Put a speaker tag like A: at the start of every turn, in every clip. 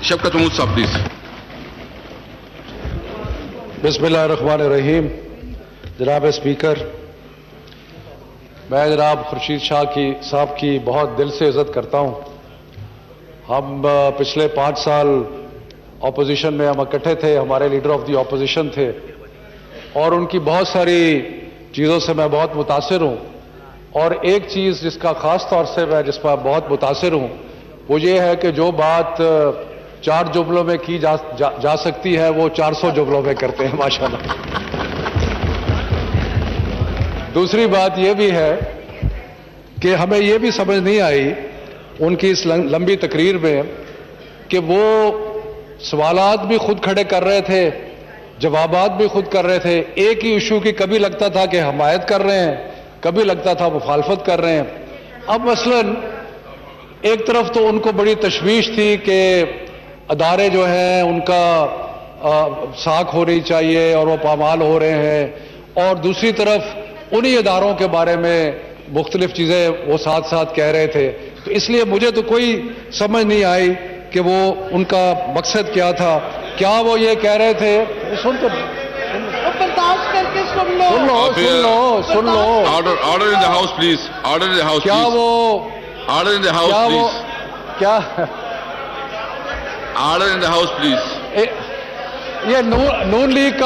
A: شفقت محمود صاحب پلیز.
B: بسم اللہ الرحمن الرحیم. جناب اسپیکر، میں جناب خورشید شاہ صاحب کی بہت دل سے عزت کرتا ہوں. ہم پچھلے 5 سال اپوزیشن میں ہم اکٹھے تھے، ہمارے لیڈر آف دی اپوزیشن تھے، اور ان کی بہت ساری چیزوں سے میں بہت متاثر ہوں. اور ایک چیز جس کا خاص طور سے میں جس پر بہت متاثر ہوں وہ یہ ہے کہ جو بات 4 جملوں میں کی جا سکتی ہے وہ 400 جملوں میں کرتے ہیں ماشاءاللہ. دوسری بات یہ بھی ہے کہ ہمیں یہ بھی سمجھ نہیں آئی ان کی اس لمبی تقریر میں کہ وہ سوالات بھی خود کھڑے کر رہے تھے، جوابات بھی خود کر رہے تھے. ایک ہی ایشو کی کبھی لگتا تھا کہ حمایت کر رہے ہیں، کبھی لگتا تھا مخالفت کر رہے ہیں. اب مثلاً ایک طرف تو ان کو بڑی تشویش تھی کہ ادارے جو ہیں ان کا ساکھ ہونی چاہیے اور وہ پامال ہو رہے ہیں، اور دوسری طرف انہی اداروں کے بارے میں مختلف چیزیں وہ ساتھ ساتھ کہہ رہے تھے. تو اس لیے مجھے تو کوئی سمجھ نہیں آئی کہ وہ ان کا مقصد کیا تھا. کیا وہ یہ کہہ رہے تھے
C: برداشت کر کے سن لو.
B: سن لو.
A: Order in the house please. Order in the house
B: کیا
A: پلیز.
B: وہ
A: order in the house please.
B: کیا
A: order in the house please.
B: یہ نون لیگ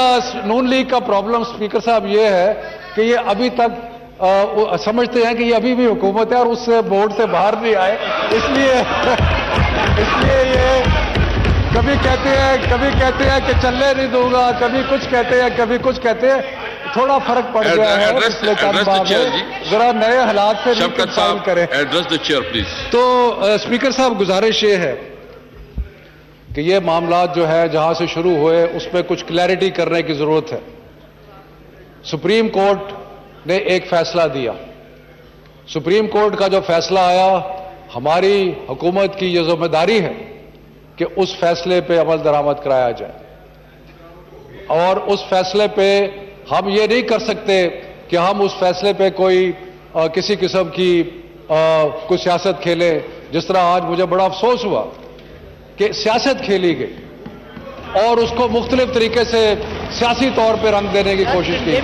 B: کا پرابلم اسپیکر صاحب یہ ہے کہ یہ ابھی تک سمجھتے ہیں کہ یہ ابھی بھی حکومت ہے اور اس سے بورڈ سے باہر نہیں آئے. اس لیے یہ کبھی کہتے ہیں کہ چلنے نہیں دوں گا، کبھی کچھ کہتے ہیں کبھی کچھ کہتے ہیں. تھوڑا فرق پڑ گیا ہے پچھلے چند ماہ میں. ذرا نئے حالات سے ریکانسائل کریں.
A: Address the chair please.
B: تو اسپیکر صاحب گزارش یہ ہے کہ یہ معاملات جو ہے جہاں سے شروع ہوئے اس پہ کچھ کلیئرٹی کرنے کی ضرورت ہے. سپریم کورٹ نے ایک فیصلہ دیا. سپریم کورٹ کا جو فیصلہ آیا، ہماری حکومت کی یہ ذمہ داری ہے کہ اس فیصلے پہ عمل درآمد کرایا جائے. اور اس فیصلے پہ ہم یہ نہیں کر سکتے کہ ہم اس فیصلے پہ کوئی کسی قسم کی کوئی سیاست کھیلیں. جس طرح آج مجھے بڑا افسوس ہوا کہ سیاست کھیلی گئی اور اس کو مختلف طریقے سے سیاسی طور پہ رنگ دینے کی کوشش کی.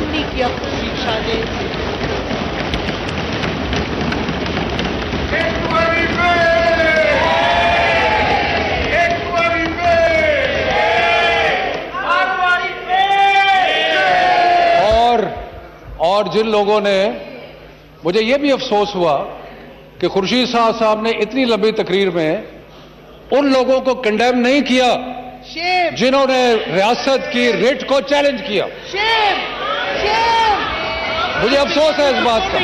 B: اور جن لوگوں نے، مجھے یہ بھی افسوس ہوا کہ خورشید شاہ صاحب نے اتنی لمبی تقریر میں ان لوگوں کو کنڈیم نہیں کیا جنہوں نے ریاست کی ریٹ کو چیلنج کیا. مجھے افسوس ہے اس بات کا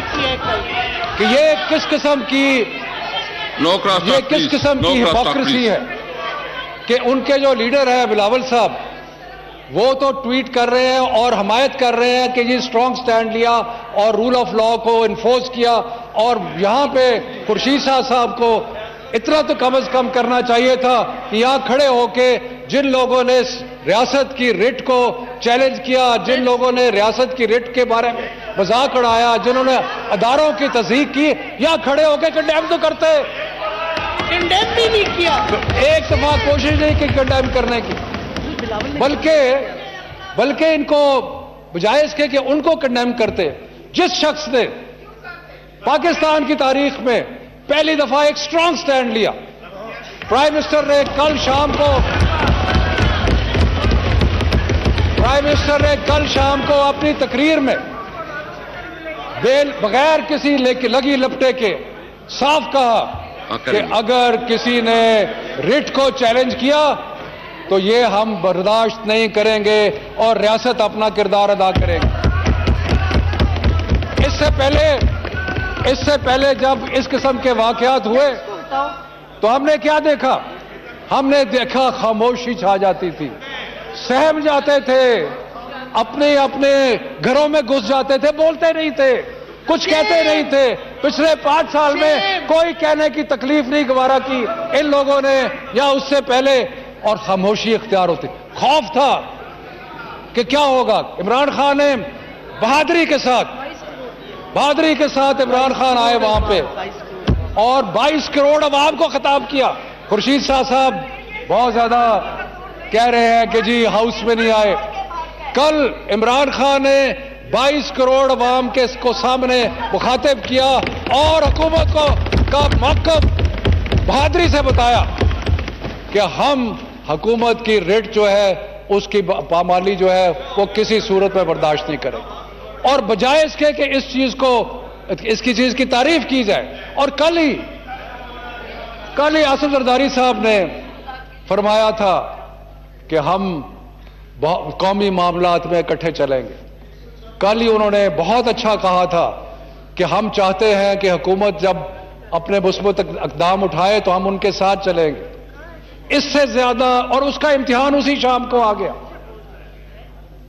B: کہ یہ کس قسم کی ہپوکریسی ہے کہ ان کے جو لیڈر ہیں بلاول صاحب، وہ تو ٹویٹ کر رہے ہیں اور حمایت کر رہے ہیں کہ یہ اسٹرانگ سٹینڈ لیا اور رول آف لا کو انفورس کیا. اور یہاں پہ خورشید شاہ صاحب کو اتنا تو کم از کم کرنا چاہیے تھا کہ یہاں کھڑے ہو کے جن لوگوں نے ریاست کی ریٹ کو چیلنج کیا، جن لوگوں نے ریاست کی ریٹ کے بارے میں مذاق اڑایا، جنہوں نے اداروں کی تصدیق کی، یہاں کھڑے ہو کے کنڈیم تو کرتے.
C: کنڈیم بھی نہیں کیا.
B: ایک دفعہ کوشش نہیں کی کنڈیم کرنے کی، بلکہ ان کو بجائے اس کے کہ ان کو کنڈیم کرتے. جس شخص نے پاکستان کی تاریخ میں پہلی دفعہ ایک سٹرانگ سٹینڈ لیا، پرائم منسٹر نے کل شام کو اپنی تقریر میں بغیر کسی لگی لپٹے کے صاف کہا کہ اگر کسی نے ریٹ کو چیلنج کیا تو یہ ہم برداشت نہیں کریں گے اور ریاست اپنا کردار ادا کرے گی. اس سے پہلے جب اس قسم کے واقعات ہوئے تو ہم نے کیا دیکھا؟ ہم نے دیکھا خاموشی چھا جاتی تھی، سہم جاتے تھے، اپنے گھروں میں گھس جاتے تھے، بولتے نہیں تھے، کچھ کہتے نہیں تھے. پچھلے 5 سال میں کوئی کہنے کی تکلیف نہیں گوارا کی ان لوگوں نے یا اس سے پہلے، اور خاموشی اختیار ہوتی. خوف تھا کہ کیا ہوگا. عمران خان نے بہادری کے ساتھ عمران خان آئے وہاں پہ اور 22 کروڑ عوام کو خطاب کیا. خورشید شاہ صاحب بہت زیادہ کہہ رہے ہیں کہ جی ہاؤس میں نہیں آئے. کل عمران خان نے 22 کروڑ عوام کے کو سامنے مخاطب کیا اور حکومت کو کا موقف بہادری سے بتایا کہ ہم حکومت کی ریٹ جو ہے اس کی پامالی جو ہے وہ کسی صورت میں برداشت نہیں کرے. اور بجائے اس کے کہ اس کی چیز کی تعریف کی جائے. اور کل ہی آصف زرداری صاحب نے فرمایا تھا کہ ہم قومی معاملات میں اکٹھے چلیں گے. کل ہی انہوں نے بہت اچھا کہا تھا کہ ہم چاہتے ہیں کہ حکومت جب اپنے مثبت اقدام اٹھائے تو ہم ان کے ساتھ چلیں گے. اس سے زیادہ اور اس کا امتحان اسی شام کو آ گیا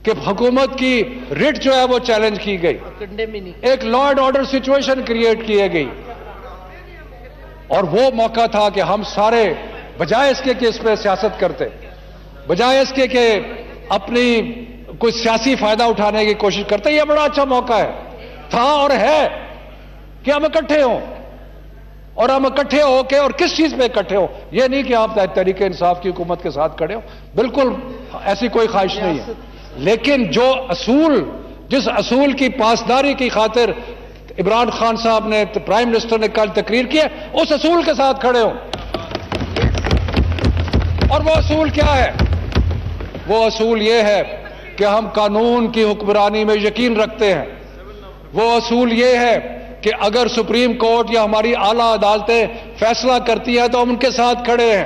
B: کہ حکومت کی ریٹ جو ہے وہ چیلنج کی گئی, ایک law and order situation create کی گئی. اور وہ موقع تھا کہ ہم سارے بجائے اس کے کہ اس پہ سیاست کرتے, بجائے اس کے کہ اپنی کوئی سیاسی فائدہ اٹھانے کی کوشش کرتے, یہ بڑا اچھا موقع تھا اور ہے کہ ہم اکٹھے ہوں. اور ہم اکٹھے ہو کے اور کس چیز پہ اکٹھے ہو, یہ نہیں کہ آپ تحریک انصاف کی حکومت کے ساتھ کھڑے ہو, بالکل ایسی کوئی خواہش نہیں ہے. لیکن جس اصول کی پاسداری کی خاطر عمران خان صاحب نے پرائم منسٹر نے کل تقریر کی ہے, اس اصول کے ساتھ کھڑے ہوں. اور وہ اصول کیا ہے؟ وہ اصول یہ ہے کہ ہم قانون کی حکمرانی میں یقین رکھتے ہیں. وہ اصول یہ ہے کہ اگر سپریم کورٹ یا ہماری اعلیٰ عدالتیں فیصلہ کرتی ہیں تو ہم ان کے ساتھ کھڑے ہیں.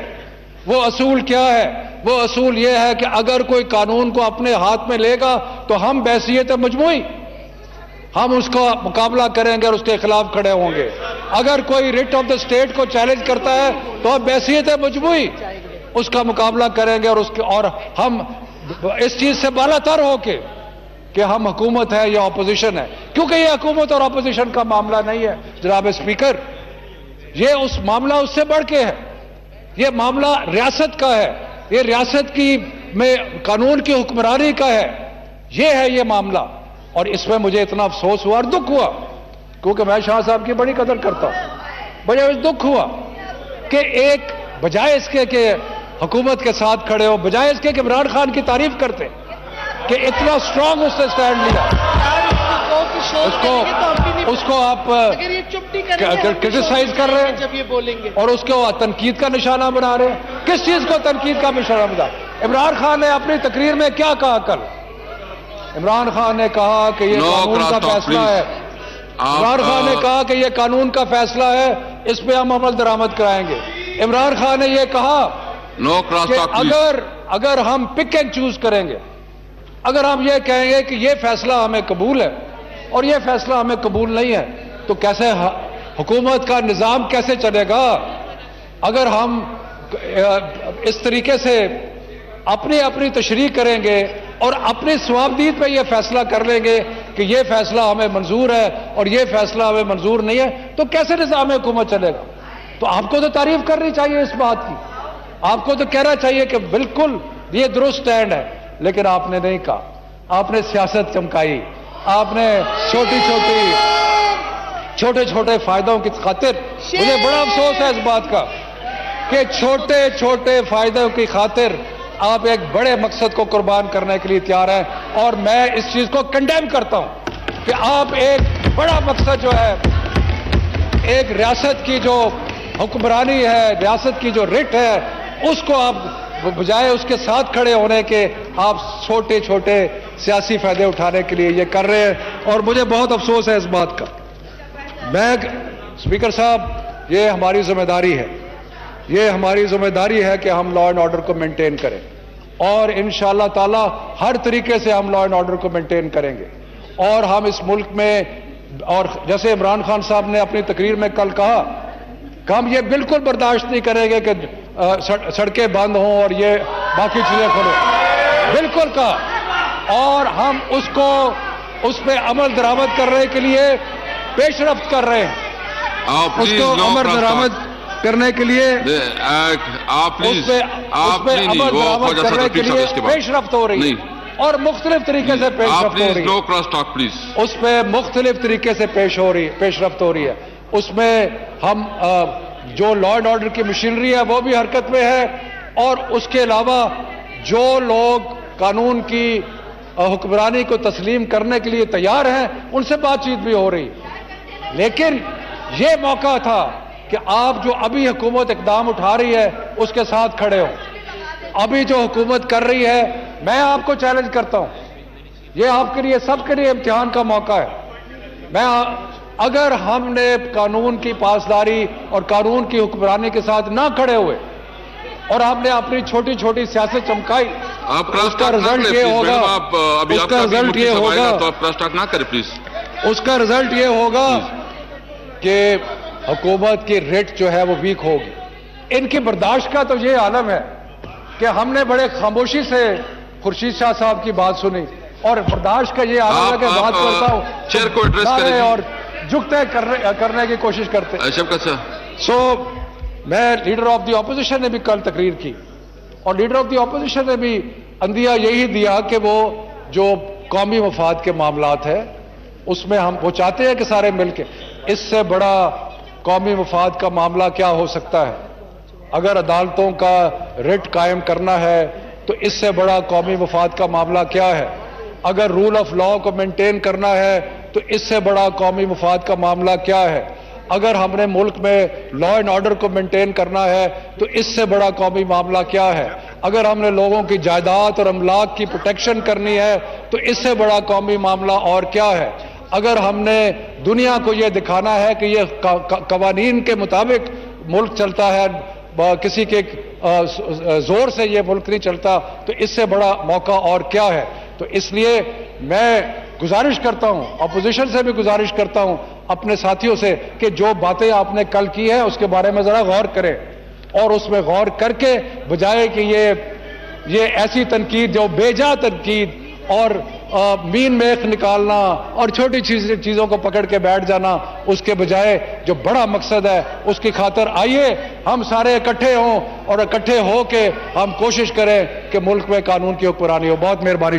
B: وہ اصول کیا ہے؟ وہ اصول یہ ہے کہ اگر کوئی قانون کو اپنے ہاتھ میں لے گا تو ہم بحیثیت مجموعی ہم اس کا مقابلہ کریں گے اور اس کے خلاف کھڑے ہوں گے. اگر کوئی ریٹ آف دا اسٹیٹ کو چیلنج کرتا ہے تو ہم بحیثیت مجموعی اس کا مقابلہ کریں گے اور ہم اس چیز سے بالا تر ہو کے کہ ہم حکومت ہے یا اپوزیشن ہے, کیونکہ یہ حکومت اور اپوزیشن کا معاملہ نہیں ہے جناب اسپیکر. یہ اس معاملہ اس سے بڑھ کے ہے, یہ معاملہ ریاست کا ہے, یہ ریاست کی میں قانون کی حکمرانی کا ہے. یہ ہے یہ معاملہ. اور اس میں مجھے اتنا افسوس ہوا اور دکھ ہوا, کیونکہ میں شاہ صاحب کی بڑی قدر کرتا ہوں. مجھے دکھ ہوا کہ ایک بجائے اس کے کہ حکومت کے ساتھ کھڑے ہو, بجائے اس کے کہ عمران خان کی تعریف کرتے کہ اتنا اسٹرانگ اس نے سٹینڈ لیا, اس کو آپ کرٹیسائز کر رہے ہیں
C: جب یہ بولیں گے
B: اور اس کو تنقید کا نشانہ بنا رہے ہیں. کس چیز کو تنقید کا نشانہ بنا؟ عمران خان نے اپنی تقریر میں کیا کہا کل؟ عمران خان نے کہا کہ یہ قانون کا فیصلہ ہے. عمران خان نے کہا کہ یہ قانون کا فیصلہ ہے, اس پہ ہم عمل درآمد کرائیں گے. عمران خان نے یہ کہا کہ اگر ہم پک اینڈ چوز کریں گے, اگر ہم یہ کہیں گے کہ یہ فیصلہ ہمیں قبول ہے اور یہ فیصلہ ہمیں قبول نہیں ہے تو کیسے حکومت کا نظام کیسے چلے گا؟ اگر ہم اس طریقے سے اپنی تشریح کریں گے اور اپنی ثوابدید پہ یہ فیصلہ کر لیں گے کہ یہ فیصلہ ہمیں منظور ہے اور یہ فیصلہ ہمیں منظور نہیں ہے تو کیسے نظام حکومت چلے گا؟ تو آپ کو تو تعریف کرنی چاہیے اس بات کی, آپ کو تو کہنا چاہیے کہ بالکل یہ درست سٹینڈ ہے. لیکن آپ نے نہیں کہا, آپ نے سیاست چمکائی, آپ نے چھوٹے فائدوں کی خاطر, مجھے بڑا افسوس ہے اس بات کا کہ چھوٹے فائدوں کی خاطر آپ ایک بڑے مقصد کو قربان کرنے کے لیے تیار ہیں. اور میں اس چیز کو کنڈیم کرتا ہوں کہ آپ ایک بڑا مقصد جو ہے, ایک ریاست کی جو حکمرانی ہے, ریاست کی جو ریٹ ہے, اس کو آپ بجائے اس کے ساتھ کھڑے ہونے کے آپ چھوٹے سیاسی فائدے اٹھانے کے لیے یہ کر رہے ہیں. اور مجھے بہت افسوس ہے اس بات کا. میں اسپیکر صاحب, یہ ہماری ذمہ داری ہے, یہ ہماری ذمہ داری ہے کہ ہم لا اینڈ آرڈر کو مینٹین کریں اور انشاءاللہ تعالی ہر طریقے سے ہم لا اینڈ آرڈر کو مینٹین کریں گے. اور ہم اس ملک میں, اور جیسے عمران خان صاحب نے اپنی تقریر میں کل کہا کہ ہم یہ بالکل برداشت نہیں کریں گے کہ سڑکیں بند ہوں اور یہ باقی چیزیں کھولیں, بالکل کہا. اور ہم اس پہ عمل درآمد کرنے کے لیے پیش رفت کر رہے ہیں, اس کو عمل درآمد کرنے کے لیے اس پہ عمل درآمد کرنے کے لیے پیش رفت ہو رہی ہے اور مختلف طریقے سے پیش رفت ہو رہی ہے. اس پہ مختلف طریقے سے پیش رفت ہو رہی ہے. اس میں ہم جو لا اینڈ آرڈر کی مشینری ہے وہ بھی حرکت میں ہے, اور اس کے علاوہ جو لوگ قانون کی حکمرانی کو تسلیم کرنے کے لیے تیار ہیں ان سے بات چیت بھی ہو رہی. لیکن یہ موقع تھا کہ آپ جو ابھی حکومت اقدام اٹھا رہی ہے اس کے ساتھ کھڑے ہو. ابھی جو حکومت کر رہی ہے میں آپ کو چیلنج کرتا ہوں, یہ آپ کے لیے سب کے لیے امتحان کا موقع ہے. اگر ہم نے قانون کی پاسداری اور قانون کی حکمرانی کے ساتھ نہ کھڑے ہوئے اور آپ نے اپنی چھوٹی چھوٹی سیاست چمکائی, اس کا رزلٹ یہ ہوگا, اس کا رزلٹ یہ ہوگا, اس کا رزلٹ یہ ہوگا کہ حکومت کی ریٹ جو ہے وہ ویک ہوگی. ان کی برداشت کا تو یہ عالم ہے کہ ہم نے بڑے خاموشی سے خورشید شاہ صاحب کی بات سنی اور برداشت کا یہ عالم ہے کہ بات کرتا ہوں
A: چیئر کو ایڈریس کریں
B: اور جھکتے کرنے کی کوشش کرتے. سو میں لیڈر آف دی اپوزیشن نے بھی کل تقریر کی اور لیڈر آف دی اپوزیشن نے بھی اندیا یہی دیا کہ وہ جو قومی مفاد کے معاملات ہیں اس میں وہ چاہتے ہیں کہ سارے مل کے, اس سے بڑا قومی مفاد کا معاملہ کیا ہو سکتا ہے. اگر عدالتوں کا ریٹ قائم کرنا ہے تو اس سے بڑا قومی مفاد کا معاملہ کیا ہے. اگر رول آف لا کو مینٹین کرنا ہے تو اس سے بڑا قومی مفاد کا معاملہ کیا ہے. اگر ہم نے ملک میں لا اینڈ آرڈر کو مینٹین کرنا ہے تو اس سے بڑا قومی معاملہ کیا ہے. اگر ہم نے لوگوں کی جائیداد اور املاک کی پروٹیکشن کرنی ہے تو اس سے بڑا قومی معاملہ اور کیا ہے. اگر ہم نے دنیا کو یہ دکھانا ہے کہ یہ قوانین کے مطابق ملک چلتا ہے, کسی کے زور سے یہ ملک نہیں چلتا, تو اس سے بڑا موقع اور کیا ہے. تو اس لیے میں گزارش کرتا ہوں, اپوزیشن سے بھی گزارش کرتا ہوں, اپنے ساتھیوں سے کہ جو باتیں آپ نے کل کی ہیں اس کے بارے میں ذرا غور کریں اور اس میں غور کر کے بجائے کہ یہ ایسی تنقید جو بے جا تنقید اور مین میخ نکالنا اور چھوٹی چیزوں کو پکڑ کے بیٹھ جانا, اس کے بجائے جو بڑا مقصد ہے اس کی خاطر آئیے ہم سارے اکٹھے ہوں اور اکٹھے ہو کے ہم کوشش کریں کہ ملک میں قانون کی حکمرانی ہو. بہت مہربانی.